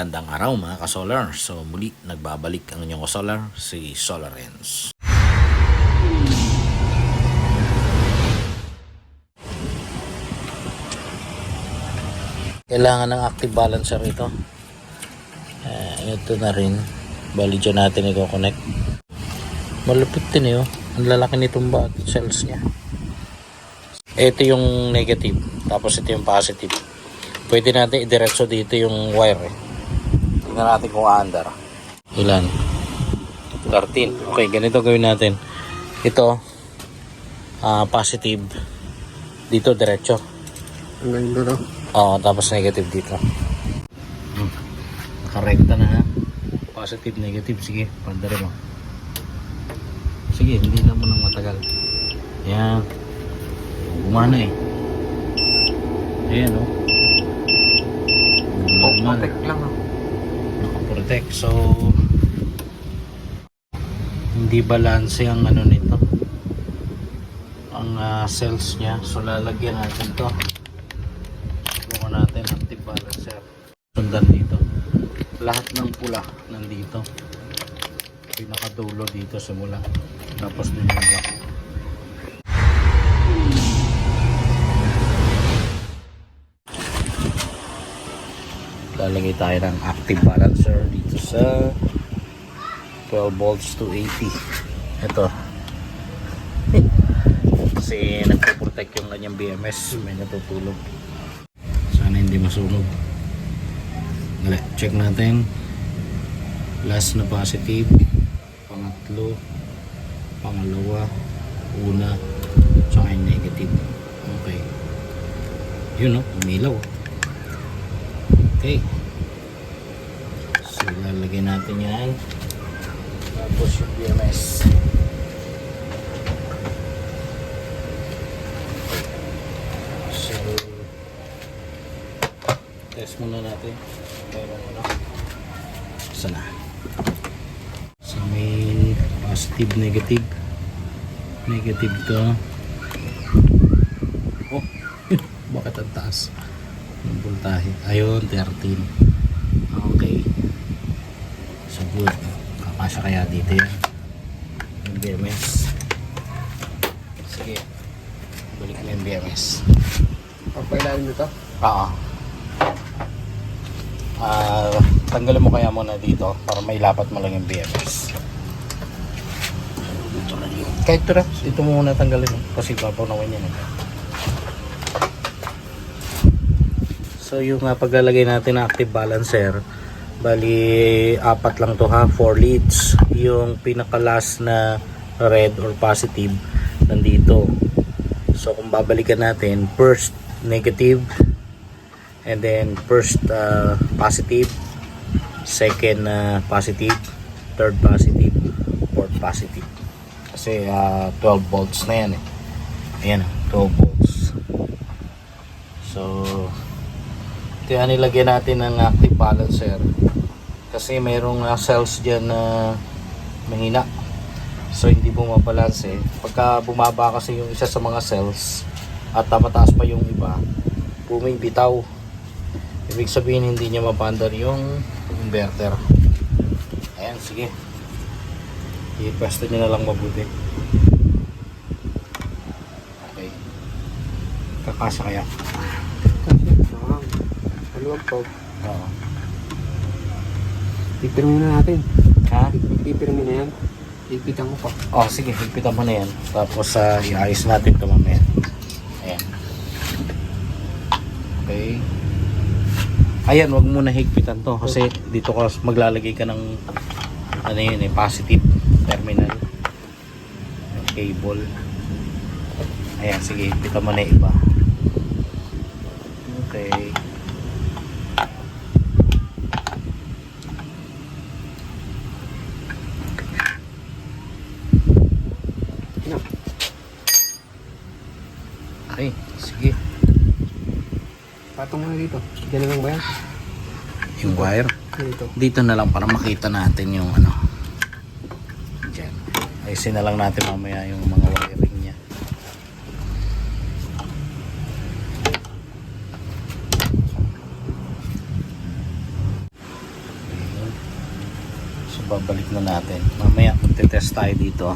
Magandang araw mga ka-solar. So muli nagbabalik ang inyong ka-solar, si Solarens. Kailangan ng active balancer ito. Ito na rin. Bali dyan natin i-connect. Malupit din eh. Ang lalaki nitong cells niya. Ito yung negative. Tapos ito yung positive. Pwede natin idiretso dito yung wire eh. Tingnan natin kung aandar. Ilan? 13. Okay, ganito gawin natin. Ito positive. Dito diretso. Hanggang doon. Oo, tapos negative dito. Nakarekta na ha. Positive, negative. Sige, pandari mo. Sige, hindi na mo nang matagal. Yan. Gumana eh. Ayan oh. Protect lang. Nakaprotect. So hindi balanse ang ano nito. Ang cells niya. So lalagyan natin to. Bukan natin active balancer. Sundan dito. Lahat ng pula nandito. Pinakadulo dito simula. Tapos din yung black. Lalagay tayo ng active balancer dito sa 12 volts to 80. Ito. Kasi nagpo-protect yung kanyang BMS. May natutulog. Sana hindi masunog. Check natin. Last na positive. Pangatlo. Pangalawa. Una. Tsaka yung negative. Okay. Yun o. Umilaw. Okay. So lalagay natin yan. Tapos yung BMS. So test muna natin. Meron mo na. Sana. So may positive, negative. Negative to. Oh. Bakit ang taas? Yung voltahe. Ayun, 13. Okay. So good. Kakasya kaya dito yan. Yung BMS. Sige. Balik mo yung BMS. Papailalim nito? Oo. Tanggalin mo kaya muna dito para mailapat mo lang yung BMS. Kahit ito muna tanggalin mo. Kasi papaunawan yan. So yung paglalagay natin ng active balancer, bali apat lang to ha, 4 leads. Yung pinaka last na red or positive nandito. So kung babalikan natin, first negative, and then first positive, second positive, third positive, fourth positive. Kasi 12 volts na yan eh. Ayan, 12 volts. So kaya nilagyan natin ng active balancer kasi mayroong cells dyan na mahina, so hindi bumabalanse. Pagka bumaba kasi yung isa sa mga cells at mataas pa yung iba, bumibitaw. Ibig sabihin hindi niya mapandar yung inverter. Ayan, sige, i-pwesto nyo na lang mabuti. Okay, kakasya kaya? Maluwag po. Oo. Pipirmin na natin. Ha? Pipirmin na yan. Ipitan ko pa. Oh, sige, higpitan mo na yan. Tapos iayos natin ito mamaya. Ayan. Okay. Ayan, wag mo na higpitan to kasi dito ka maglalagay ka ng ano yun eh, positive terminal ng cable. Ayan, sige, higpitan mo na yung iba. Okay. Okay, sige. Patong mo na dito. Diyan na lang ba yan? Yung wire Dito. dito na lang para makita natin yung ano. Diyan. Ayusin na lang natin mamaya yung mga wiring niya. babalik na natin. Mamaya magte-test tayo dito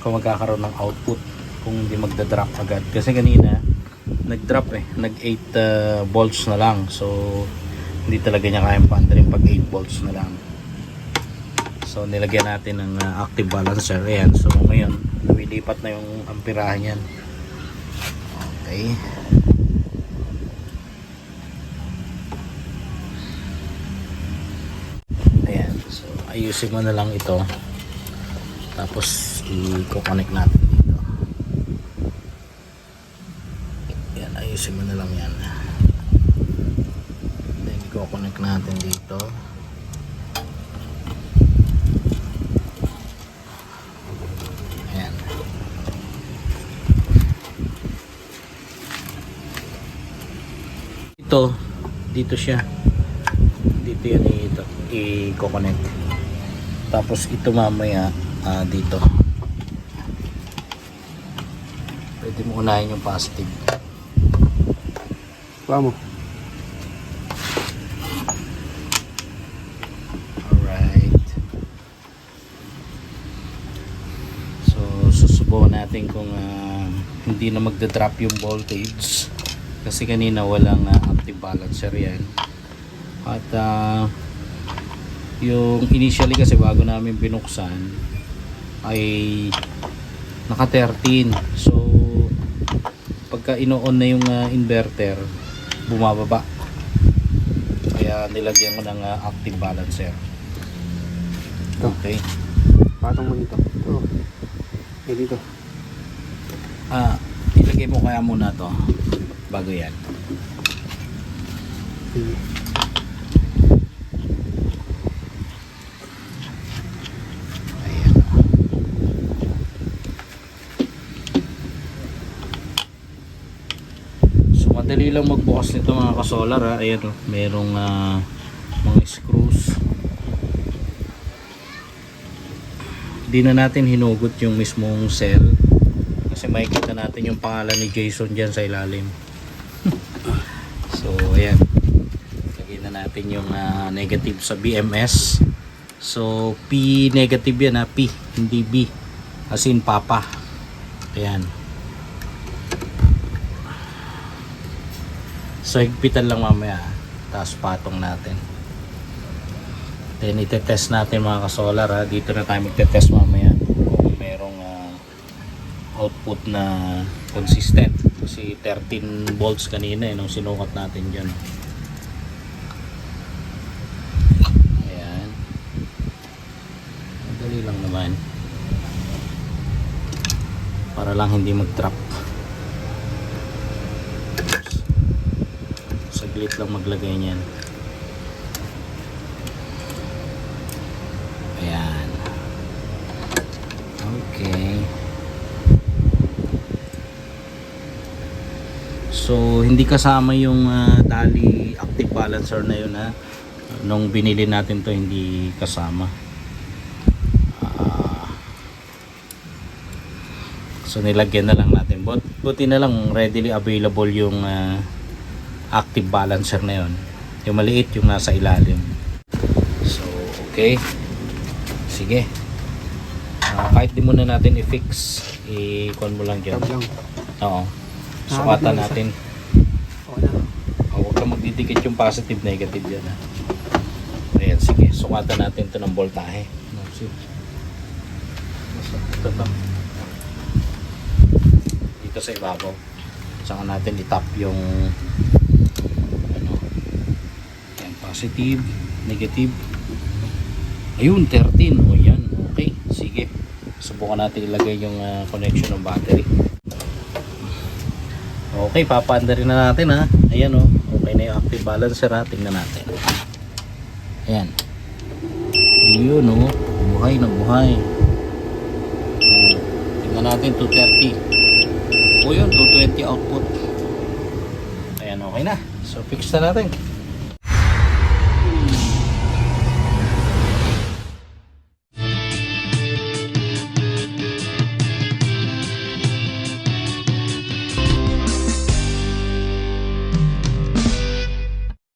kung magkakaroon ng output, kung hindi magda-drop agad. Kasi kanina nag-drop nag 8 volts na lang. So hindi talaga niya kayang paandarin pag 8 volts na lang. So nilagyan natin ng active balancer. Ayan, so ngayon lumilipat na yung amperahe niyan. Okay. Ayan, so ayusin mo na lang ito. Tapos i-connect natin dito. Ayan, ayusin mo na lang yan. Then i-connect natin dito. Ayan. Dito siya. Dito yan i-connect. Tapos ito mamaya dito. Pwede mo unahin yung positive. Kuha mo. Alright. So susubukan natin kung hindi na magda-drop yung voltage. Kasi kanina walang active balancer yan. At yung initially kasi bago namin binuksan ay naka 13. So pagka ino-on na yung inverter, bumababa. Kaya nilagyan ko ng active balancer. Okay. Patong mo dito. Ito. Okay, dito. Ilagay mo kaya muna to bago yan. Ayan. So madali lang magbukas nito mga kasolar ha. Ayan, merong mga screws. Di na natin hinugot yung mismong cell kasi makikita natin yung pangalan ni Jason dyan sa ilalim. So ayan, lagyan na natin yung negative sa BMS. So P negative yan P, hindi B, as in Papa. Ayan. So higpitan lang mamaya, tapos patong natin. Then itetest natin mga kasolar ha. Dito na tayo magtetest mamaya kung merong output na consistent. Kasi 13 volts kanina nung sinukat natin dyan. Ayan. Madali lang naman. Para lang hindi mag-drop. Saglit lang maglagay niyan. Ayan. Okay. So hindi kasama yung tali active balancer na yun ha. Nung binili natin to hindi kasama. So nilagyan na lang natin. Buti na lang readily available yung active balancer na yun. Yung maliit yung nasa ilalim. So okay. Sige. Kahit di muna natin i-fix, i-con mo lang dyan. Tab lang. Oo. Sukatan natin. Okay na. Huwag kang magdidikit yung positive negative yan ha. Ayan, sige. Sukatan natin ito ng voltahe. Ito to. Dito sa ibabaw. Saka natin itap yung yan, positive, negative. Ayun, 13. O yan. Okay, sige. Subukan natin ilagay yung connection ng battery. Okay, papaanda rin na natin ha. Ayan o. Okay na yung active balancer ha. Tingnan natin. Ayan. Ayun o. Buhay na buhay. Tingnan natin 230. O yun, 220 output. Ayan, okay na. So fix na natin.